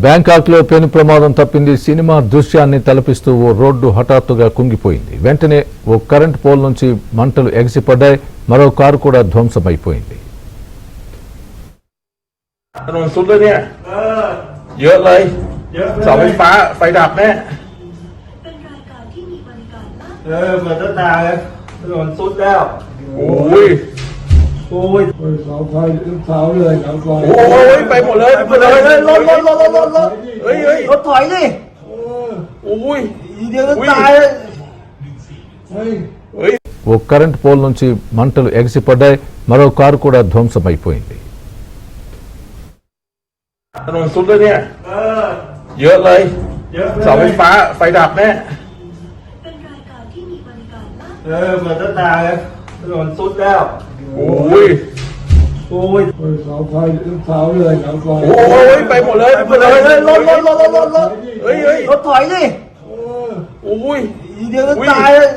బ్యాంకాక్లో పెను ప్రమాదం తప్పింది. సినిమా దృశ్యాన్ని తలపిస్తూ ఓ రోడ్డు హఠాత్తుగా కుంగిపోయింది. వెంటనే ఓ కరెంట్ పోల్ నుంచి మంటలు ఎగిసిపడ్డాయి. మరో కారు కూడా ధ్వంసమైపోయింది. ถนนสุดเลยเนี่ยเยอะเลยเสาไฟฟ้าไฟดับแน่เหมือนจะตายเลยถนนสุดแล้วโอ้ยโอ้ยเสาไฟเสาเลยเสาไฟโอ้ยไปหมดเลยไปเลยรถเฮ้ยรถถอยดิโอ้ยเดี๋ยวจะตายเลยเฮ้ยఓ కరెంట్ పోల్ నుంచి మంటలు ఎగిసిపడ్డాయి. మరో కారు కూడా ధ్వంసమైపోయింది. ถนนสุดเลยเนี่ยเยอะเลยเสาไฟฟ้าไฟดับแน่เหมือนจะตายเลยถนนสุดแล้วโอ้ยเสาไฟเสาเลยเสาไฟโอ้ยไปหมดเลยไปเลยรถเฮ้ยรถถอยดิโอ้ยเดี๋ยวจะตายเลย